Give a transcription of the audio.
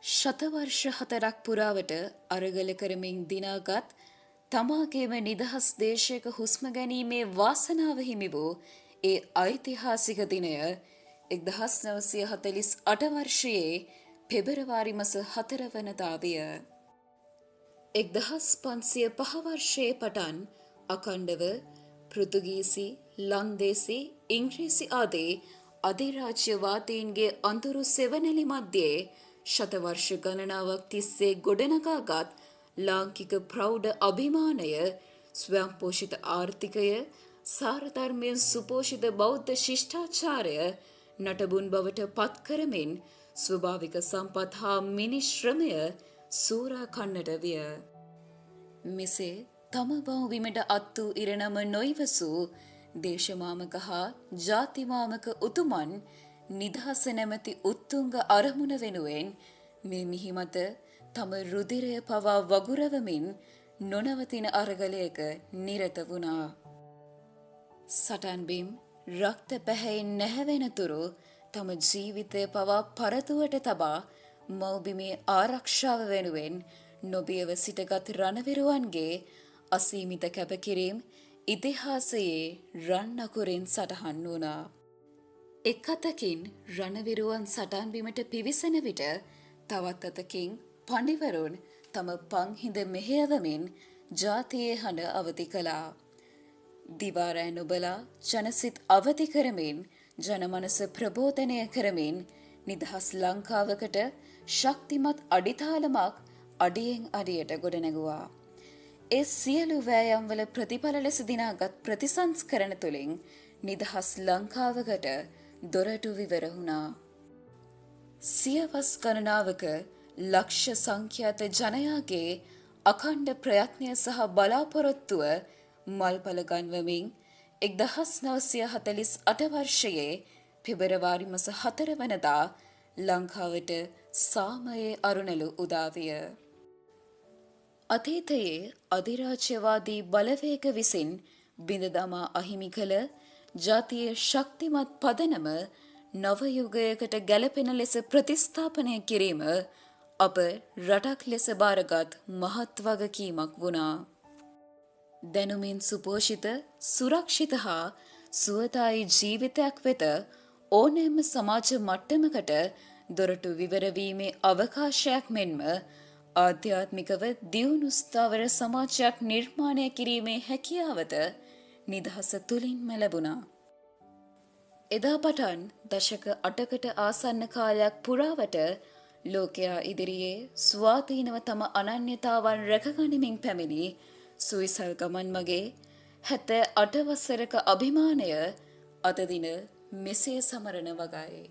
ශතවර්ෂ 4ක් පුරාවට අරගල කරමින් දිනාගත් තමාගේම නිදහස් දේශයක හුස්ම ගැනීමේ වාසනාව හිමි වූ ඒ ඓතිහාසික දිනය 1948 වර්ෂයේ පෙබරවාරි මස 4 වනදා විය. 1505 වර්ෂයේ පටන් අඛණ්ඩව පෘතුගීසි, ලන්දේසි, ඉංග්‍රීසි ආදී අධිරාජ්‍යවාදීන්ගේ අඳුරු සෙවණැලි මැද්දේ ශතවර්ෂ ගණනාවක් තිස්සේ ගොඩනගාගත් ලාංකික ප්‍රෞಢ අභිමානය, ස්වයංපෝෂිත ආර්ථිකය, සාරධර්මයෙන් සුපෝෂිත බෞද්ධ ශිෂ්ටාචාරය නටබුන් බවට පත් කරමින් ස්වභාවික සම්පත් හා මිනිස් ශ්‍රමය සූරා කන්නට විය. මෙසේ තම බහුබිමට අත් වූ ඉරණම නොයිවසූ දේශමාමක හා ජාතිමාමක උතුමන් නිදහස නැමැති උත්තුංග අරමුණ වෙනුවෙන් මේ මිහිමත තම රුධිරය පවා වගුරවමින් නොනවතින අරගලයක නිරත වුණා. සටන්බිම් රක්ත පැහැයෙන් නැහැවෙනතුරු තම ජීවිතය පවා පරතුවට තබා මව්බිමේ ආරක්ෂාව වෙනුවෙන් නොබියව සිටගත් රණවිරුවන්ගේ අසීමිත කැපකිරීම ඉතිහාසයේ රන් අකුරින් සටහන් වුණා. එක් අතකින් රණවිරුවන් සටන් බිමට පිවිසෙන විට තවත් අතකින් පඬිවරුන් තම පන්හිඳ මෙහෙයවමින් ජාතියේ හඬ අවදි කළා. දිවාරෑ නොබලා ජනසිත අවදි කරමින් ජනමනස ප්‍රබෝධනය කරමින් නිදහස් ලංකාවකට ශක්තිමත් අඩිතාලමක් අඩියෙන් අඩියට ගොඩනැගුවා. ඒ සියලු වෑයම්වල ප්‍රතිඵල ලෙස දිනාගත් ප්‍රතිසංස්කරණ තුළින් නිදහස් ලංකාවකට දොරටු විවර වුණා. සියවස් ගණනාවක ලක්ෂ සංඛ්‍යාත ජනයාගේ අඛණ්ඩ ප්‍රයත්නය සහ බලාපොරොත්තුව මල්පල ගන්වමින් 1948 වර්ෂයේ පෙබරවාරි මස 4 වනදා ලංකාවට සාමයේ අරුණලු උදා විය. අතීතයේ අධිරාජ්‍යවාදී බලවේග විසින් බිඳ දමා අහිමි කළ ජාතියේ ශක්තිමත් පදනම නව යුගයකට ගැලපෙන ලෙස ප්‍රතිස්ථාපනය කිරීම අප රටක් ලෙස බාරගත් මහත් වගකීමක් වුණා. දැනුමින් සුපෝෂිත, සුරක්ෂිත හා සුවදායී ජීවිතයක් වෙත ඕනෑම සමාජ මට්ටමකට දොරටු විවරවීමේ අවකාශයක් මෙන්ම ආධ්‍යාත්මිකව දියුණු ස්ථාවර සමාජයක් නිර්මාණය කිරීමේ හැකියාවද නිදහස තුළින්ම ලැබුණා. එදා පටන් දශක 8කට ආසන්න කාලයක් පුරාවට ලෝකයා ඉදිරියේ ස්වාධීනව තම අනන්‍යතාවන් රැකගනිමින් පැමිණි සුවිසල් ගමන් මගේ 78 වසරක අභිමානය අද දින මෙසේ සමරන වගයි.